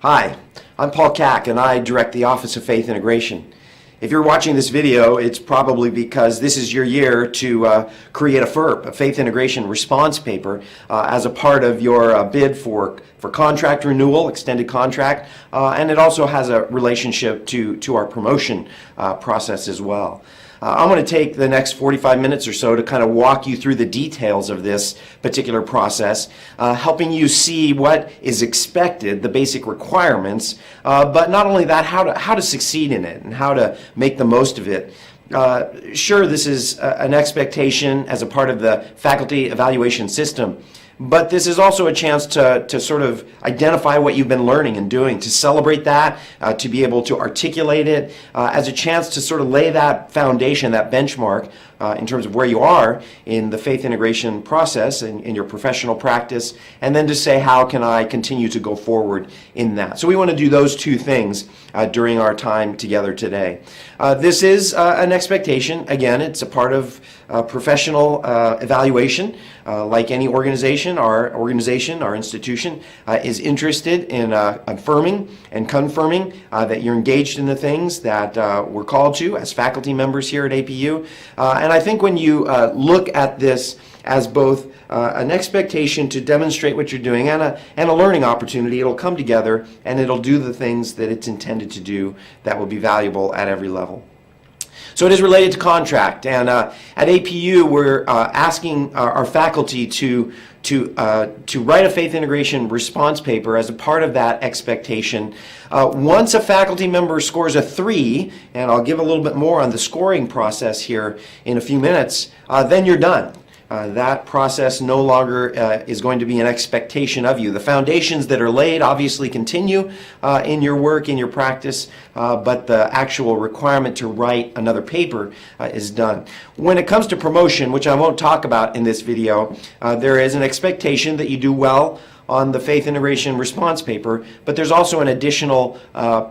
Hi, I'm Paul Cack and I direct the Office of Faith Integration. If you're watching this video, it's probably because this is your year to create a FIRP, a Faith Integration Response Paper, as a part of your bid for contract renewal, extended contract, and it also has a relationship to our promotion process as well. I'm going to take the next 45 minutes or so to kind of walk you through the details of this particular process, helping you see what is expected, the basic requirements, but not only that, how to succeed in it and how to make the most of it. Sure, this is an expectation as a part of the faculty evaluation system, but this is also a chance to sort of identify what you've been learning and doing, to celebrate that, to be able to articulate it, as a chance to sort of lay that foundation, that benchmark in terms of where you are in the faith integration process and in your professional practice, and then to say, how can I continue to go forward in that? So we want to do those two things during our time together today. This is an expectation. Again, it's a part of professional evaluation. Like any organization, our institution is interested in affirming and confirming that you're engaged in the things that we're called to as faculty members here at APU. And I think when you look at this as both an expectation to demonstrate what you're doing and a learning opportunity, it'll come together and it'll do the things that it's intended to do that will be valuable at every level. So it is related to contract, and at APU we're asking our faculty to write a faith integration response paper as a part of that expectation. Once a faculty member scores a 3, and I'll give a little bit more on the scoring process here in a few minutes, then you're done. That process no longer is going to be an expectation of you. The foundations that are laid obviously continue in your work, in your practice, but the actual requirement to write another paper is done. When it comes to promotion, which I won't talk about in this video, there is an expectation that you do well on the faith integration response paper, but there's also an additional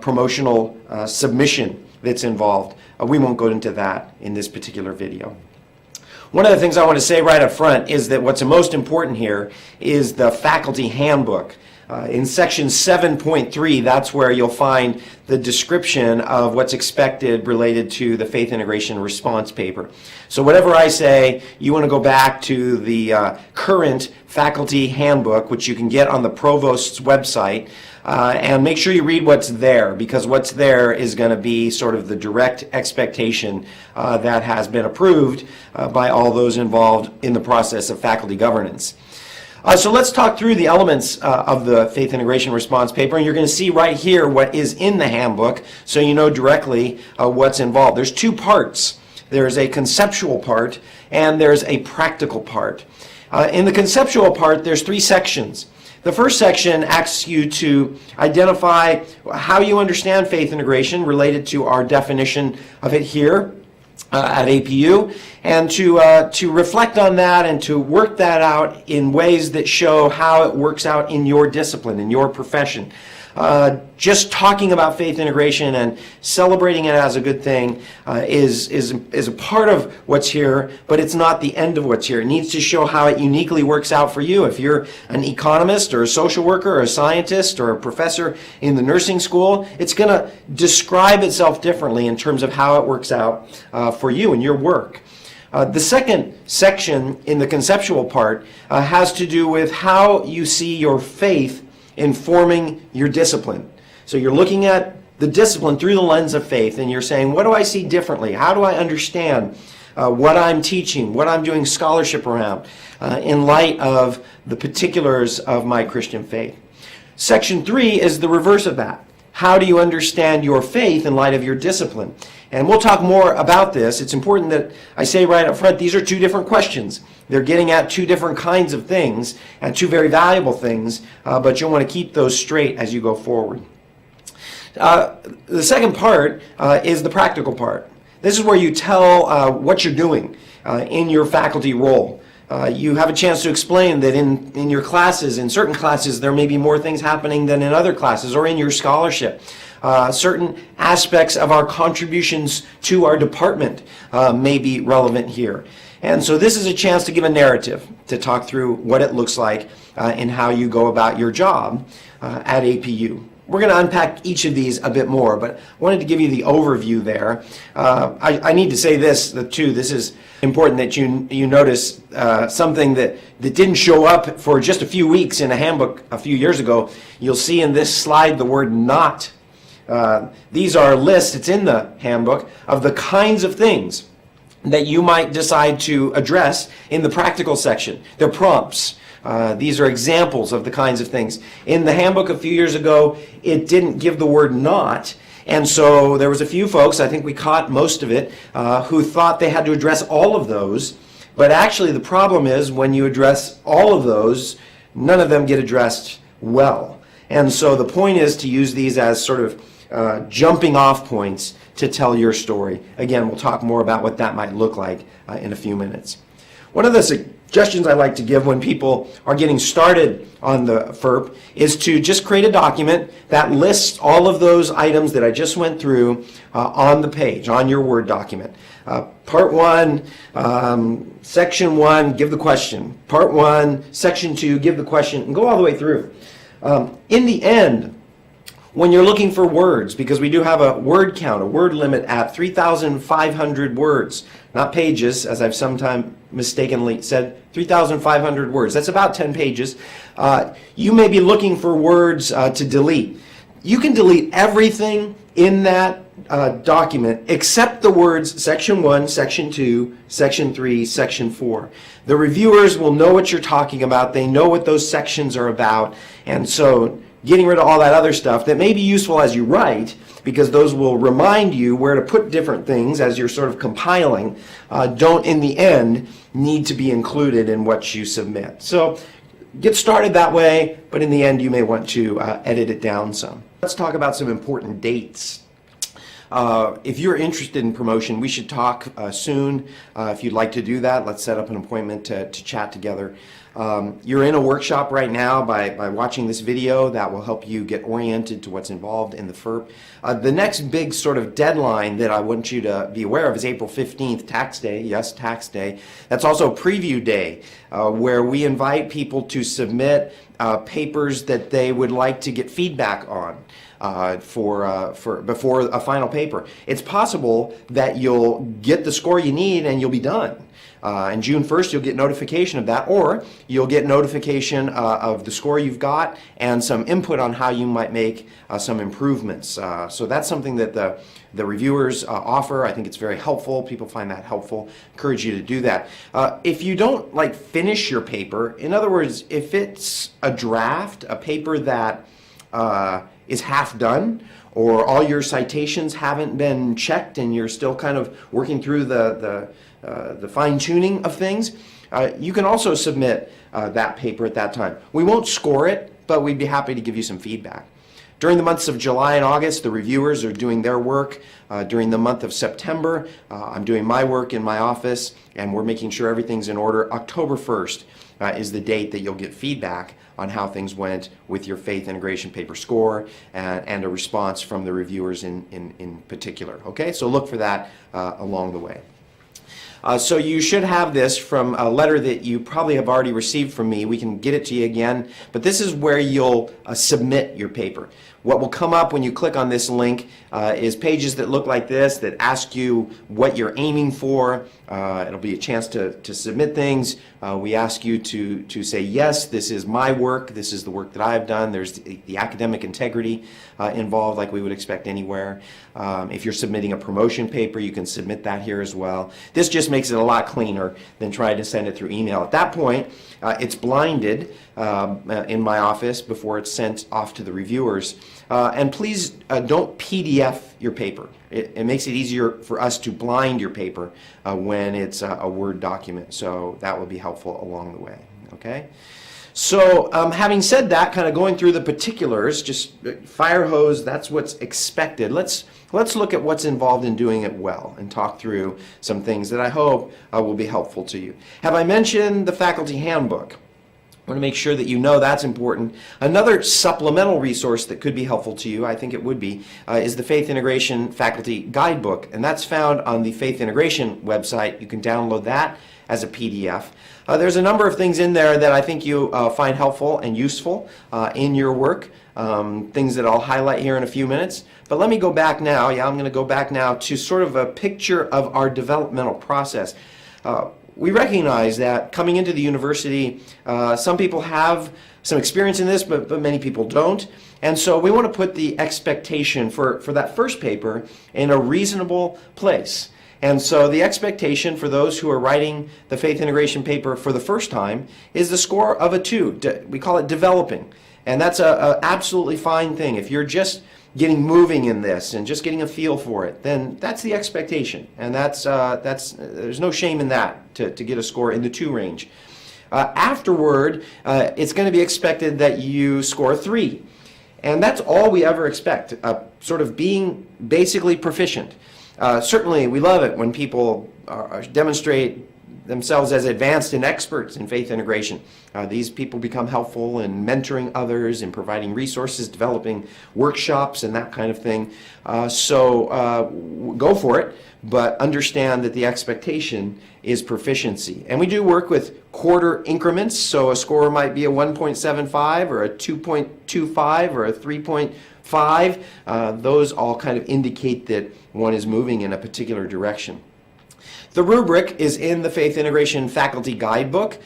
promotional submission that's involved. We won't go into that in this particular video. One of the things I want to say right up front is that what's most important here is the faculty handbook. In section 7.3, that's where you'll find the description of what's expected related to the faith integration response paper. So whatever I say, you want to go back to the current faculty handbook, which you can get on the provost's website, and make sure you read what's there, because what's there is going to be sort of the direct expectation that has been approved by all those involved in the process of faculty governance. So let's talk through the elements of the faith integration response paper, and you're going to see right here what is in the handbook so you know directly what's involved. There's two parts. There's a conceptual part and there's a practical part. In the conceptual part, there's 3 sections. The first section asks you to identify how you understand faith integration related to our definition of it here at APU, and to reflect on that and to work that out in ways that show how it works out in your discipline, in your profession. Just talking about faith integration and celebrating it as a good thing is a part of what's here, but it's not the end of what's here. It needs to show how it uniquely works out for you. If you're an economist or a social worker or a scientist or a professor in the nursing school, it's going to describe itself differently in terms of how it works out for you and your work. The second section in the conceptual part has to do with how you see your faith informing your discipline. So you're looking at the discipline through the lens of faith, and you're saying, what do I see differently? How do I understand what I'm teaching, what I'm doing scholarship around in light of the particulars of my Christian faith? Section 3 is the reverse of that. How do you understand your faith in light of your discipline? And we'll talk more about this. It's important that I say right up front, these are 2 different questions. They're getting at 2 different kinds of things and 2 very valuable things, but you'll want to keep those straight as you go forward. The second part is the practical part. This is where you tell what you're doing in your faculty role. You have a chance to explain that in your classes, in certain classes, there may be more things happening than in other classes, or in your scholarship. Certain aspects of our contributions to our department may be relevant here. And so this is a chance to give a narrative, to talk through what it looks like in how you go about your job at APU. we're going to unpack each of these a bit more, but I wanted to give you the overview there. I need to say this too. This is important that you notice something that didn't show up for just a few weeks in a handbook a few years ago. You'll see in this slide the word not. These are lists, it's in the handbook, of the kinds of things that you might decide to address in the practical section. They're prompts. These are examples of the kinds of things. In the handbook a few years ago, it didn't give the word not, and so there was a few folks, I think we caught most of it, who thought they had to address all of those, but actually the problem is when you address all of those, none of them get addressed well. And so the point is to use these as sort of jumping off points to tell your story. Again, we'll talk more about what that might look like in a few minutes. One of the suggestions I like to give when people are getting started on the FIRP is to just create a document that lists all of those items that I just went through on the page, on your Word document. Part 1, Section 1, give the question. Part 1, Section 2, give the question, and go all the way through. In the end, when you're looking for words, because we do have a word count, a word limit at 3,500 words, not pages, as I've sometimes mistakenly said, 3,500 words. That's about 10 pages. You may be looking for words to delete. You can delete everything in that document except the words Section 1, Section 2, Section 3, Section 4. The reviewers will know what you're talking about. They know what those sections are about, and so getting rid of all that other stuff that may be useful as you write, because those will remind you where to put different things as you're sort of compiling, don't in the end need to be included in what you submit. So get started that way, but in the end you may want to edit it down some. Let's talk about some important dates. If you're interested in promotion, we should talk soon. If you'd like to do that, let's set up an appointment to chat together. You're in a workshop right now by watching this video that will help you get oriented to what's involved in the FIRP. The next big sort of deadline that I want you to be aware of is April 15th, Tax Day. Yes, Tax Day. That's also Preview Day, where we invite people to submit papers that they would like to get feedback on. Before a final paper. It's possible that you'll get the score you need and you'll be done. And June 1st you'll get notification of that, or you'll get notification of the score you've got and some input on how you might make some improvements. So that's something that the reviewers offer. I think it's very helpful. People find that helpful. Encourage you to do that. If you don't finish your paper, in other words, if it's a draft, a paper that is half done, or all your citations haven't been checked and you're still kind of working through the fine-tuning of things, you can also submit that paper at that time. We won't score it, but we'd be happy to give you some feedback. During the months of July and August, the reviewers are doing their work. During the month of September, I'm doing my work in my office, and we're making sure everything's in order. October 1st is the date that you'll get feedback on how things went with your faith integration paper score and a response from the reviewers in particular. Okay, so look for that along the way. So you should have this from a letter that you probably have already received from me. We can get it to you again, but this is where you'll submit your paper. What will come up when you click on this link is pages that look like this that ask you what you're aiming for. It'll be a chance to submit things. We ask you to say, yes, this is my work. This is the work that I've done. There's the academic integrity involved like we would expect anywhere. If you're submitting a promotion paper, you can submit that here as well. This just makes it a lot cleaner than trying to send it through email. At that point, it's blinded in my office before it's sent off to the reviewers. And please don't PDF your paper. It makes it easier for us to blind your paper when it's a Word document. So that will be helpful along the way. Okay? So having said that, kind of going through the particulars, just fire hose, that's what's expected. Let's look at what's involved in doing it well and talk through some things that I hope will be helpful to you. Have I mentioned the faculty handbook? I want to make sure that you know that's important. Another supplemental resource that could be helpful to you, I think it would be, is the Faith Integration Faculty Guidebook, and that's found on the Faith Integration website. You can download that as a PDF. There's a number of things in there that I think you find helpful and useful in your work. things that I'll highlight here in a few minutes. But let me go back now. I'm going to go back now to sort of a picture of our developmental process. We recognize that coming into the university, some people have some experience in this, but many people don't. And so we want to put the expectation for that first paper in a reasonable place. And so the expectation for those who are writing the faith integration paper for the first time is the score of a 2. We call it developing. And that's a absolutely fine thing. If you're just getting moving in this and just getting a feel for it, then that's the expectation. And there's no shame in that to get a score in the 2 range. Afterward, it's going to be expected that you score a 3. And that's all we ever expect, sort of being basically proficient. Certainly, we love it when people demonstrate themselves as advanced and experts in faith integration. These people become helpful in mentoring others, in providing resources, developing workshops, and that kind of thing. So go for it, but understand that the expectation is proficiency. And we do work with quarter increments, so a score might be a 1.75 or a 2.25 or a 3.5. Those all kind of indicate that one is moving in a particular direction. The rubric is in the Faith Integration Faculty Guidebook.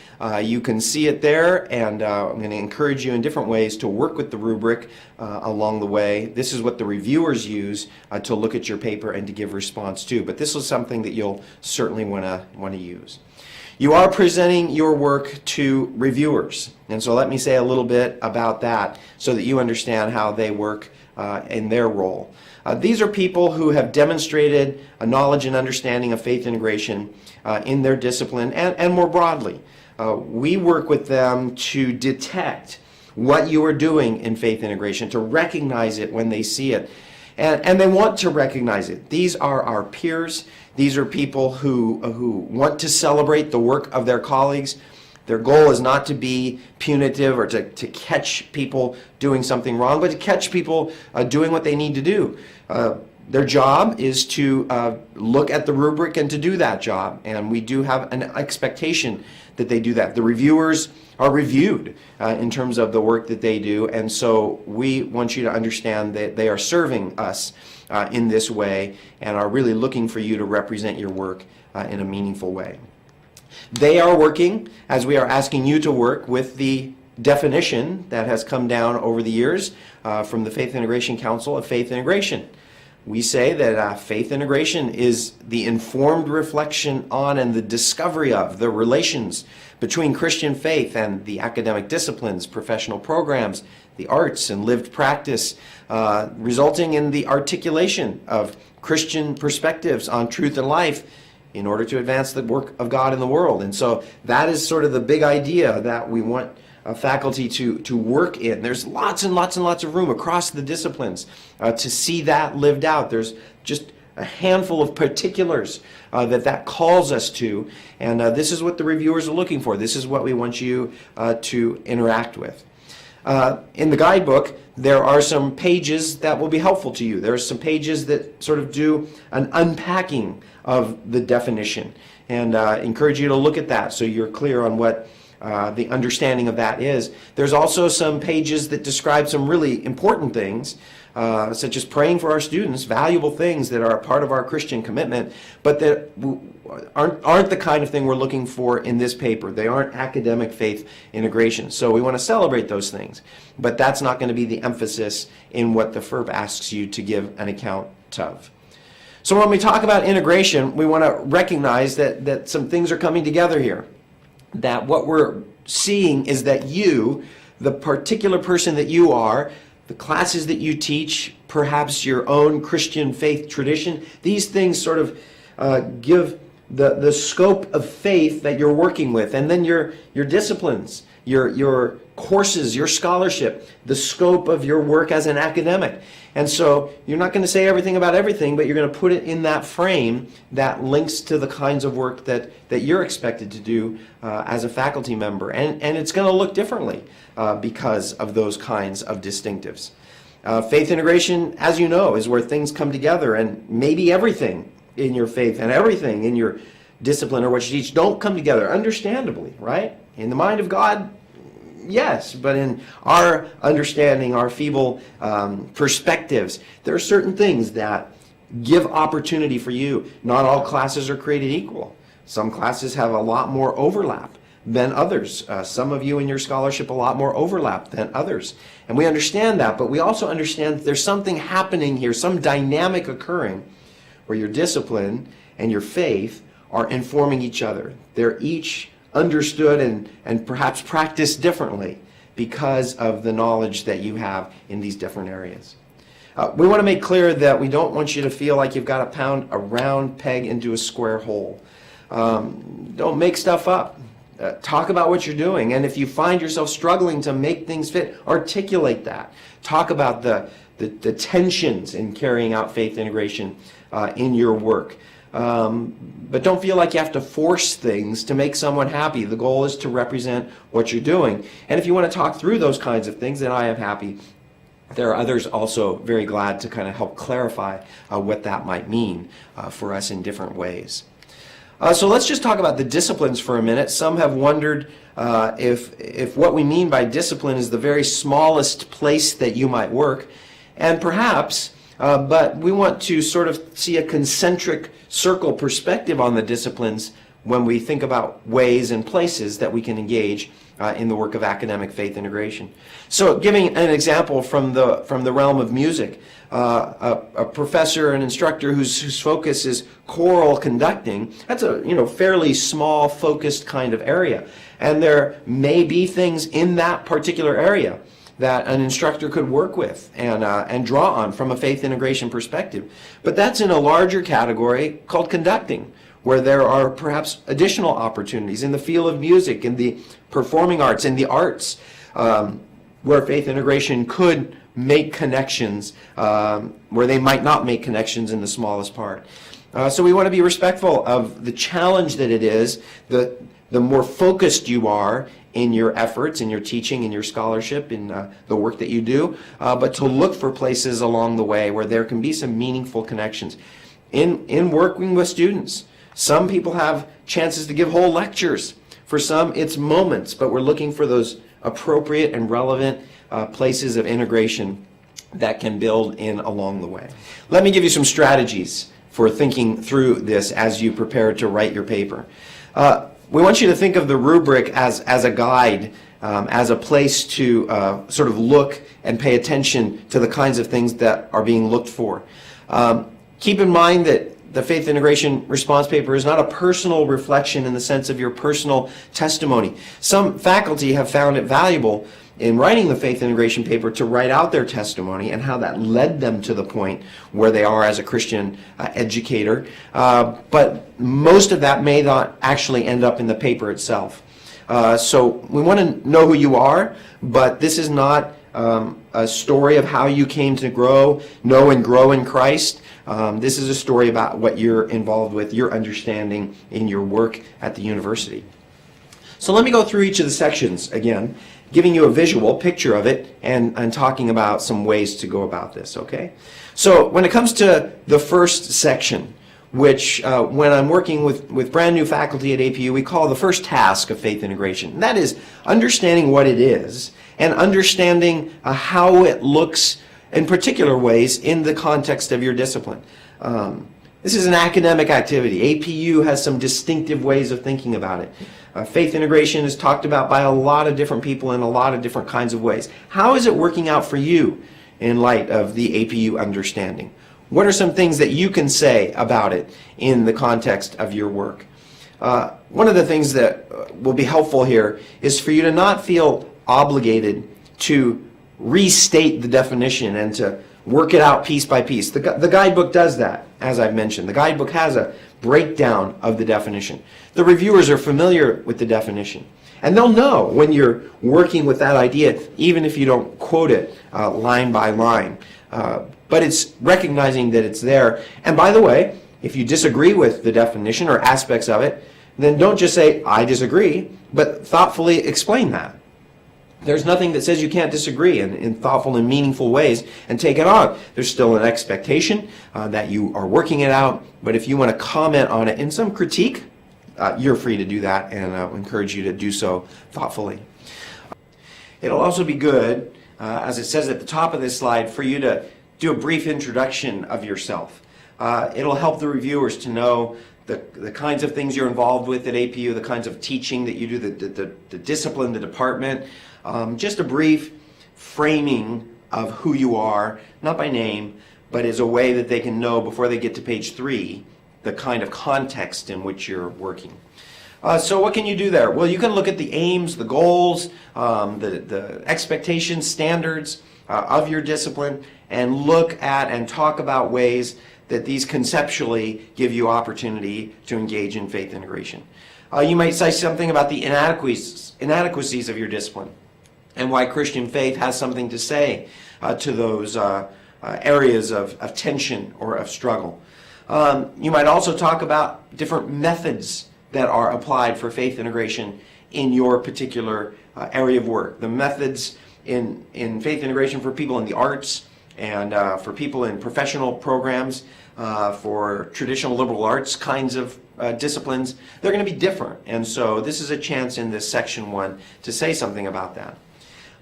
You can see it there, and I'm going to encourage you in different ways to work with the rubric along the way. This is what the reviewers use to look at your paper and to give response to, but this is something that you'll certainly want to use. You are presenting your work to reviewers, and so let me say a little bit about that so that you understand how they work in their role. These are people who have demonstrated a knowledge and understanding of faith integration in their discipline and more broadly. We work with them to detect what you are doing in faith integration, to recognize it when they see it. And they want to recognize it. These are our peers. These are people who want to celebrate the work of their colleagues. Their goal is not to be punitive or to catch people doing something wrong, but to catch people doing what they need to do. Their job is to look at the rubric and to do that job, and we do have an expectation that they do that. The reviewers are reviewed in terms of the work that they do, and so we want you to understand that they are serving us in this way and are really looking for you to represent your work in a meaningful way. They are working, as we are asking you to work, with the definition that has come down over the years from the Faith Integration Council of Faith Integration. We say that faith integration is the informed reflection on and the discovery of the relations between Christian faith and the academic disciplines, professional programs, the arts, and lived practice, resulting in the articulation of Christian perspectives on truth and life in order to advance the work of God in the world. And so that is sort of the big idea that we want faculty to work in. There's lots and lots and lots of room across the disciplines to see that lived out. There's just a handful of particulars that calls us to, and this is what the reviewers are looking for. This is what we want you to interact with. In the guidebook, there are some pages that will be helpful to you. There are some pages that sort of do an unpacking of the definition, and encourage you to look at that so you're clear on what the understanding of that is. There's also some pages that describe some really important things, such as praying for our students, valuable things that are a part of our Christian commitment, but that aren't the kind of thing we're looking for in this paper. They aren't academic faith integration. So we want to celebrate those things, but that's not going to be the emphasis in what the FIRP asks you to give an account of. So when we talk about integration, we want to recognize that some things are coming together here. That what we're seeing is that you, the particular person that you are, the classes that you teach, perhaps your own Christian faith tradition, these things sort of give the scope of faith that you're working with, and then your disciplines, your courses, your scholarship, the scope of your work as an academic. And so you're not going to say everything about everything, but you're going to put it in that frame that links to the kinds of work that you're expected to do as a faculty member. And it's going to look differently because of those kinds of distinctives. Faith integration, as you know, is where things come together, and maybe everything in your faith and everything in your discipline or what you teach don't come together, understandably, right? In the mind of God, Yes, but in our understanding, our feeble perspectives, there are certain things that give opportunity for you. Not all classes are created equal. Some classes have a lot more overlap than others. Some of you in your scholarship a lot more overlap than others. And we understand that, but we also understand that there's something happening here, some dynamic occurring where your discipline and your faith are informing each other. They're each understood and perhaps practiced differently because of the knowledge that you have in these different areas. We want to make clear that we don't want you to feel like you've got to pound a round peg into a square hole. Don't make stuff up. Talk about what you're doing, and if you find yourself struggling to make things fit, articulate that. Talk about the tensions in carrying out faith integration in your work. But don't feel like you have to force things to make someone happy. The goal is to represent what you're doing. And if you want to talk through those kinds of things, then I am happy. There are others also very glad to kind of help clarify what that might mean for us in different ways. So let's just talk about the disciplines for a minute. Some have wondered if what we mean by discipline is the very smallest place that you might work. And perhaps, but we want to sort of see a concentric circle perspective on the disciplines when we think about ways and places that we can engage in the work of academic faith integration. So giving an example from the realm of music, a professor, an instructor whose focus is choral conducting, that's a fairly small focused kind of area. And there may be things in that particular area that an instructor could work with and draw on from a faith integration perspective. But that's in a larger category called conducting, where there are perhaps additional opportunities in the field of music, in the performing arts, in the arts, where faith integration could make connections where they might not make connections in the smallest part. So we want to be respectful of the challenge that it is, the more focused you are in your efforts, in your teaching, in your scholarship, in the work that you do, but to look for places along the way where there can be some meaningful connections. In working with students, some people have chances to give whole lectures. For some, it's moments, but we're looking for those appropriate and relevant places of integration that can build in along the way. Let me give you some strategies for thinking through this as you prepare to write your paper. We want you to think of the rubric as a guide, as a place to sort of look and pay attention to the kinds of things that are being looked for. Keep in mind that the faith integration response paper is not a personal reflection in the sense of your personal testimony. Some faculty have found it valuable in writing the faith integration paper to write out their testimony and how that led them to the point where they are as a Christian educator. But most of that may not actually end up in the paper itself. So we want to know who you are, but this is not a story of how you came to know and grow in Christ. This is a story about what you're involved with, your understanding in your work at the university. So let me go through each of the sections again, giving you a visual picture of it and talking about some ways to go about this, okay? So when it comes to the first section, which when I'm working with brand new faculty at APU, we call the first task of faith integration. And that is understanding what it is and understanding how it looks in particular ways in the context of your discipline. This is an academic activity. APU has some distinctive ways of thinking about it. Faith integration is talked about by a lot of different people in a lot of different kinds of ways. How is it working out for you in light of the APU understanding? What are some things that you can say about it in the context of your work? One of the things that will be helpful here is for you to not feel obligated to restate the definition and to work it out piece by piece. The guidebook does that, as I've mentioned. The guidebook has a breakdown of the definition. The reviewers are familiar with the definition. And they'll know when you're working with that idea, even if you don't quote it line by line. But it's recognizing that it's there. And by the way, if you disagree with the definition or aspects of it, then don't just say, I disagree, but thoughtfully explain that. There's nothing that says you can't disagree in thoughtful and meaningful ways and take it on. There's still an expectation that you are working it out, but if you want to comment on it in some critique, you're free to do that, and I encourage you to do so thoughtfully. It'll also be good, as it says at the top of this slide, for you to do a brief introduction of yourself. It'll help the reviewers to know the kinds of things you're involved with at APU, the kinds of teaching that you do, the discipline, the department. Just a brief framing of who you are, not by name, but as a way that they can know before they get to page 3 the kind of context in which you're working. So what can you do there? Well, you can look at the aims, the goals, the expectations, standards of your discipline, and look at and talk about ways that these conceptually give you opportunity to engage in faith integration. You might say something about the inadequacies of your discipline and why Christian faith has something to say to those areas of tension or of struggle. You might also talk about different methods that are applied for faith integration in your particular area of work. The methods in faith integration for people in the arts and for people in professional programs, for traditional liberal arts kinds of disciplines, they're going to be different. And so this is a chance in this section 1 to say something about that.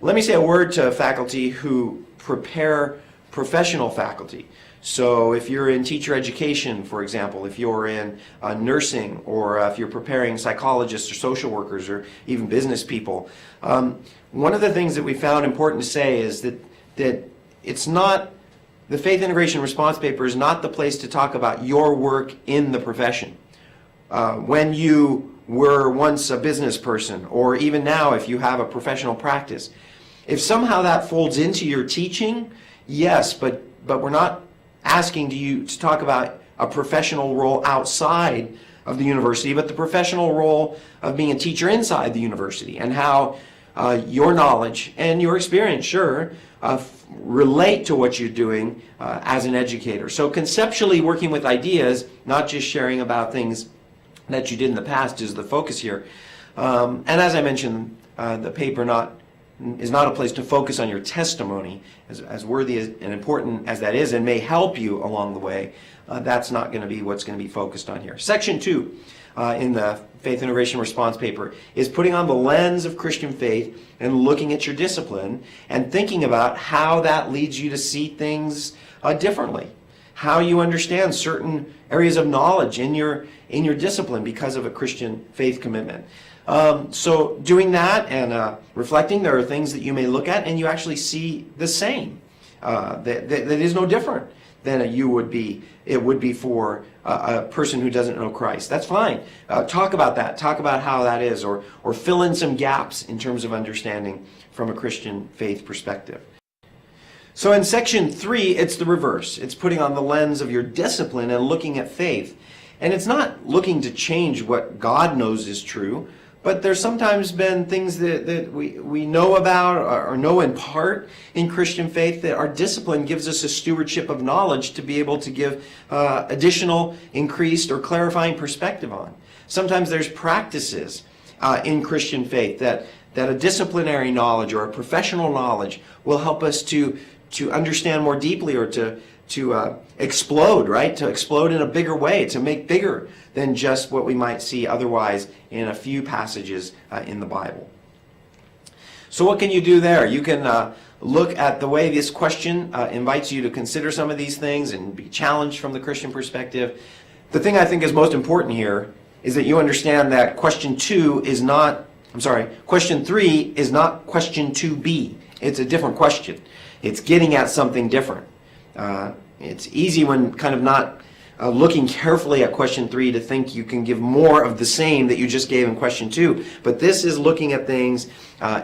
Let me say a word to faculty who prepare professional faculty. So if you're in teacher education, for example, if you're in nursing, or if you're preparing psychologists or social workers or even business people, one of the things that we found important to say is that it's not, the faith integration response paper is not the place to talk about your work in the profession. When you were once a business person, or even now if you have a professional practice, if somehow that folds into your teaching, yes, but we're not asking you to talk about a professional role outside of the university, but the professional role of being a teacher inside the university, and how your knowledge and your experience, sure, relate to what you're doing as an educator. So conceptually working with ideas, not just sharing about things that you did in the past, is the focus here. And as I mentioned, the paper is not a place to focus on your testimony, as worthy and important as that is and may help you along the way. That's not going to be what's going to be focused on here. Section 2 in the Faith Integration Response paper is putting on the lens of Christian faith and looking at your discipline and thinking about how that leads you to see things differently, how you understand certain areas of knowledge in your discipline because of a Christian faith commitment. So doing that and reflecting, there are things that you may look at and you actually see the same. That is no different than it would be for a person who doesn't know Christ. That's fine. Talk about that. Talk about how that is, or fill in some gaps in terms of understanding from a Christian faith perspective. So in section 3, it's the reverse. It's putting on the lens of your discipline and looking at faith. And it's not looking to change what God knows is true, but there's sometimes been things that we know about or know in part in Christian faith that our discipline gives us a stewardship of knowledge to be able to give additional, increased, or clarifying perspective on. Sometimes there's practices in Christian faith that a disciplinary knowledge or a professional knowledge will help us to understand more deeply, or to explode, right? To explode in a bigger way, to make bigger than just what we might see otherwise in a few passages in the Bible. So what can you do there? You can look at the way this question invites you to consider some of these things and be challenged from the Christian perspective. The thing I think is most important here is that you understand that question 3 is not question 2b. It's a different question. It's getting at something different. It's easy when kind of not looking carefully at question 3 to think you can give more of the same that you just gave in question 2. But this is looking at things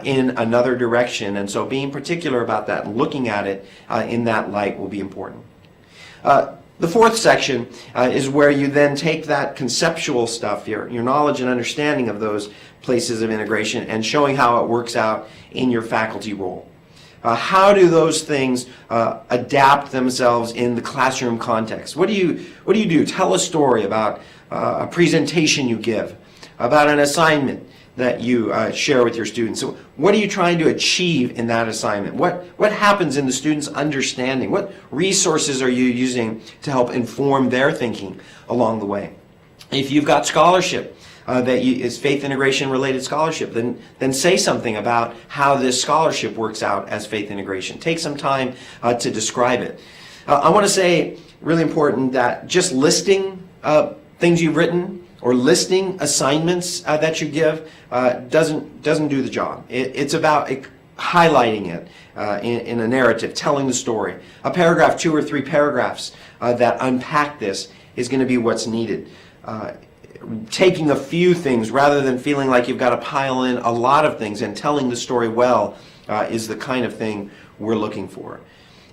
in another direction. And so being particular about that and looking at it in that light will be important. The fourth section is where you then take that conceptual stuff, your knowledge and understanding of those places of integration, and showing how it works out in your faculty role. How do those things adapt themselves in the classroom context? What do you do? Tell a story about a presentation you give, about an assignment that you share with your students. So what are you trying to achieve in that assignment? What happens in the students' understanding? What resources are you using to help inform their thinking along the way? If you've got scholarship, that is faith integration related scholarship, then say something about how this scholarship works out as faith integration. Take some time to describe it. I want to say, really important, that just listing things you've written or listing assignments that you give doesn't do the job. It's about highlighting it in a narrative, telling the story. A paragraph, 2 or 3 paragraphs that unpack this is going to be what's needed. Taking a few things rather than feeling like you've got to pile in a lot of things and telling the story well is the kind of thing we're looking for.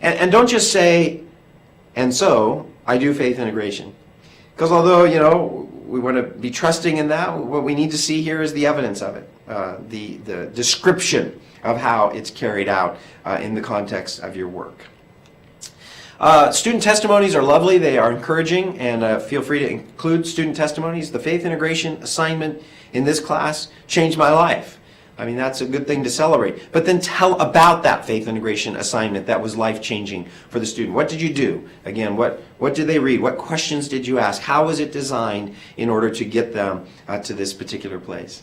And don't just say, and so I do faith integration. Because although, we want to be trusting in that, what we need to see here is the evidence of it, the description of how it's carried out in the context of your work. Student testimonies are lovely. They are encouraging, and feel free to include student testimonies. The faith integration assignment in this class changed my life. I mean, that's a good thing to celebrate. But then tell about that faith integration assignment that was life-changing for the student. What did you do? Again, what did they read? What questions did you ask? How was it designed in order to get them to this particular place?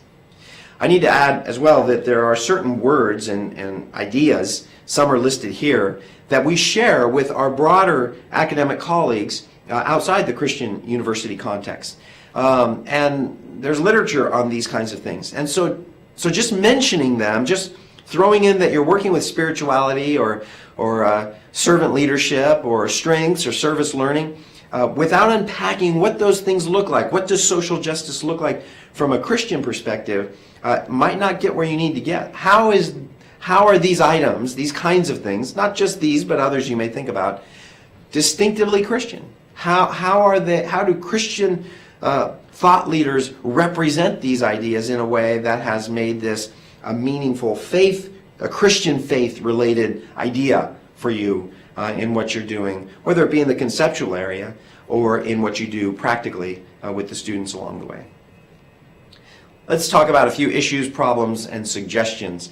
I need to add as well that there are certain words and ideas, some are listed here, that we share with our broader academic colleagues outside the Christian university context. And there's literature on these kinds of things. And so just mentioning them, just throwing in that you're working with spirituality or servant leadership or strengths or service learning, without unpacking what those things look like, what does social justice look like from a Christian perspective, might not get where you need to get. How are these items, these kinds of things, not just these but others you may think about, distinctively Christian? How do Christian thought leaders represent these ideas in a way that has made this a meaningful faith, a Christian faith related idea for you in what you're doing, whether it be in the conceptual area or in what you do practically with the students along the way. Let's talk about a few issues, problems, and suggestions.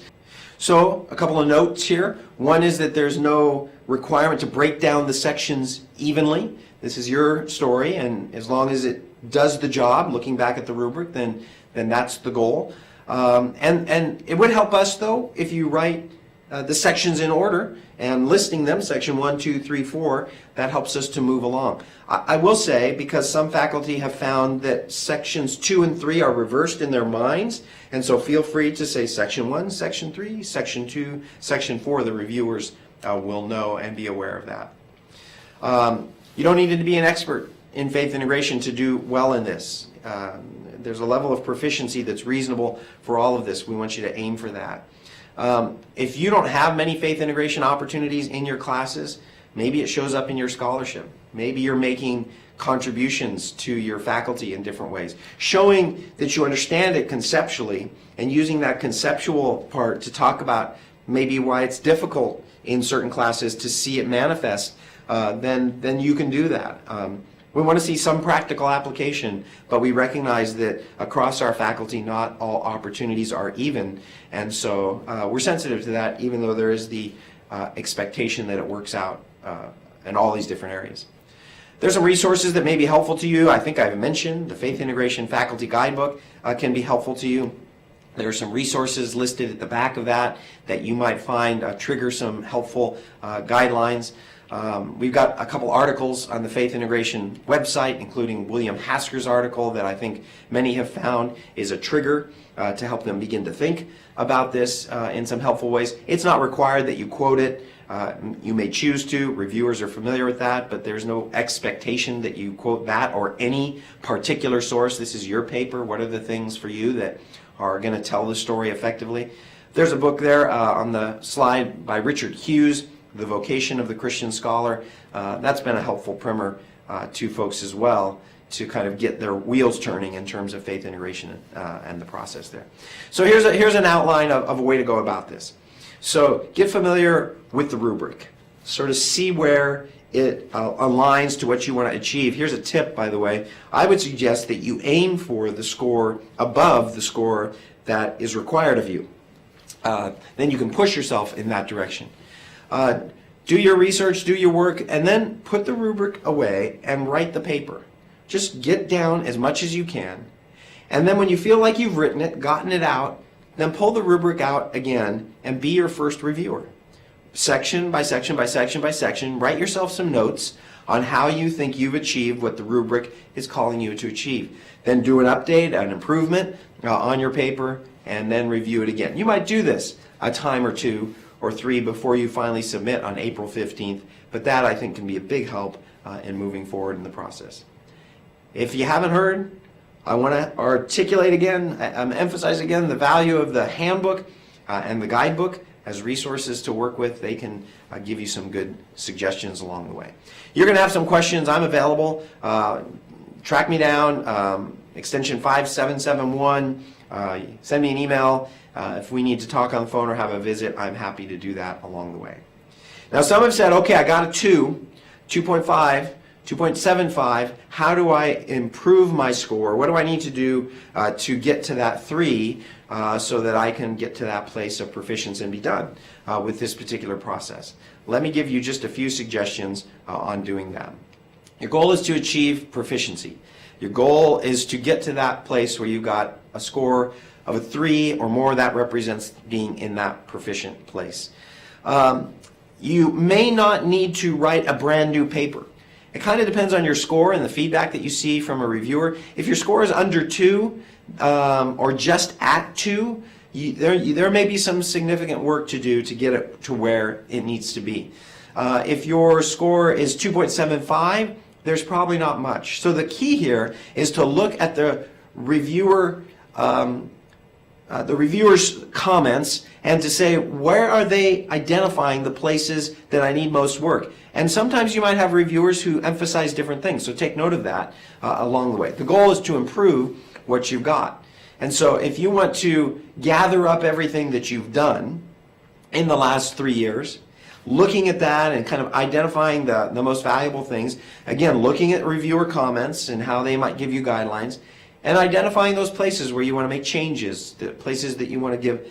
So, a couple of notes here. One is that there's no requirement to break down the sections evenly. This is your story, and as long as it does the job, looking back at the rubric, then that's the goal. And it would help us, though, if you write the sections in order and listing them, section 1, 2, 3, 4, that helps us to move along. I will say, because some faculty have found that sections 2 and 3 are reversed in their minds, and so feel free to say section 1, section 3, section 2, section 4. The reviewers will know and be aware of that. You don't need to be an expert in faith integration to do well in this. There's a level of proficiency that's reasonable for all of this. We want you to aim for that. If you don't have many faith integration opportunities in your classes, maybe it shows up in your scholarship. Maybe you're making contributions to your faculty in different ways. Showing that you understand it conceptually and using that conceptual part to talk about maybe why it's difficult in certain classes to see it manifest, then you can do that. We want to see some practical application, but we recognize that across our faculty, not all opportunities are even, and so we're sensitive to that, even though there is the expectation that it works out in all these different areas. There's some resources that may be helpful to you. I think I've mentioned the Faith Integration Faculty Guidebook can be helpful to you. There are some resources listed at the back of that you might find trigger some helpful guidelines. We've got a couple articles on the Faith Integration website, including William Hasker's article that I think many have found is a trigger to help them begin to think about this in some helpful ways. It's not required that you quote it. You may choose to. Reviewers are familiar with that, but there's no expectation that you quote that or any particular source. This is your paper. What are the things for you that are going to tell the story effectively? There's a book there on the slide by Richard Hughes, The Vocation of the Christian Scholar. That's been a helpful primer to folks as well to kind of get their wheels turning in terms of faith integration and the process there. So here's an outline of a way to go about this. So get familiar with the rubric. Sort of see where it aligns to what you want to achieve. Here's a tip, by the way. I would suggest that you aim for the score above the score that is required of you. Then you can push yourself in that direction. Do your research, do your work, and then put the rubric away and write the paper. Just get down as much as you can And then when you feel like you've written it, gotten it out, then pull the rubric out again and be your first reviewer. Section by section by section by section, write yourself some notes on how you think you've achieved what the rubric is calling you to achieve. Then do an update, an improvement on your paper, and then review it again. You might do this a time or two or three before you finally submit on April 15th, but that I think can be a big help in moving forward in the process. If you haven't heard, I want to articulate again, emphasize again the value of the handbook and the guidebook as resources to work with. They can give you some good suggestions along the way. You're going to have some questions. I'm available. Track me down, extension 5771. Send me an email. If we need to talk on the phone or have a visit, I'm happy to do that along the way. Now, some have said, okay, I got a 2, 2.5, 2.75. How do I improve my score? What do I need to do to get to that 3 so that I can get to that place of proficiency and be done with this particular process? Let me give you just a few suggestions on doing that. Your goal is to achieve proficiency. Your goal is to get to that place where you've got a score of a 3 or more. That represents being in that proficient place. You may not need to write a brand new paper. It kind of depends on your score and the feedback that you see from a reviewer. If your score is under 2 or just at 2, there may be some significant work to do to get it to where it needs to be. If your score is 2.75, there's probably not much. So the key here is to look at the reviewer's comments and to say, where are they identifying the places that I need most work? And sometimes you might have reviewers who emphasize different things, so take note of that along the way. The goal is to improve what you've got. And so if you want to gather up everything that you've done in the last 3 years, looking at that and kind of identifying the most valuable things, again, looking at reviewer comments and how they might give you guidelines, and identifying those places where you want to make changes, the places that you want to give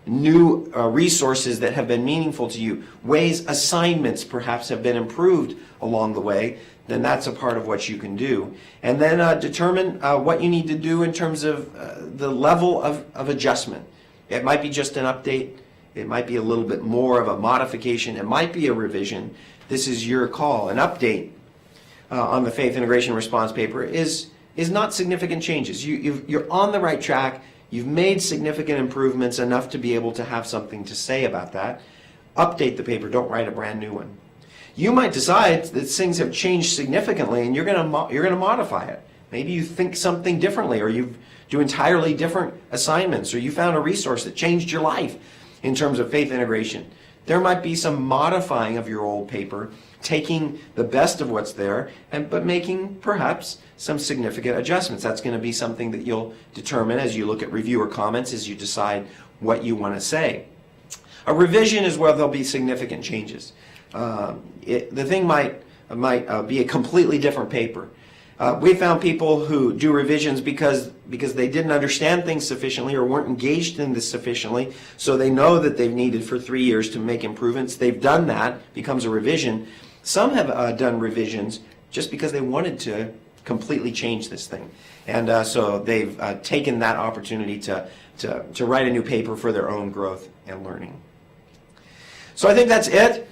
new resources that have been meaningful to you, ways assignments perhaps have been improved along the way, then that's a part of what you can do. And then determine what you need to do in terms of the level of adjustment. It might be just an update. It might be a little bit more of a modification. It might be a revision. This is your call. An update on the faith integration response paper is not significant changes. You're on the right track. You've made significant improvements enough to be able to have something to say about that. Update the paper. Don't write a brand new one. You might decide that things have changed significantly and you're going to modify it. Maybe you think something differently, or you do entirely different assignments, or you found a resource that changed your life in terms of faith integration. There might be some modifying of your old paper, taking the best of what's there, but making perhaps some significant adjustments. That's going to be something that you'll determine as you look at reviewer comments, as you decide what you want to say. A revision is where there'll be significant changes. The thing might be a completely different paper. We found people who do revisions because they didn't understand things sufficiently or weren't engaged in this sufficiently, so they know that they've needed for 3 years to make improvements. They've done that, becomes a revision. Some have done revisions just because they wanted to completely change this thing. And so they've taken that opportunity to write a new paper for their own growth and learning. So I think that's it.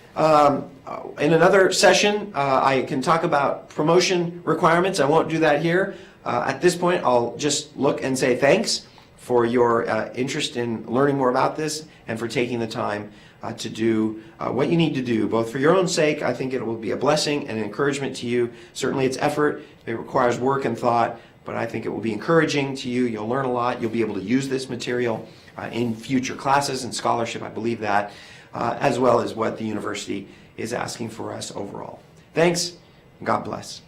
In another session, I can talk about promotion requirements. I won't do that here. At this point, I'll just look and say thanks for your interest in learning more about this and for taking the time to do what you need to do, both for your own sake. I think it will be a blessing and an encouragement to you. Certainly it's effort. It requires work and thought, but I think it will be encouraging to you. You'll learn a lot. You'll be able to use this material in future classes and scholarship. I believe that. As well as what the university is asking for us overall. Thanks, and God bless.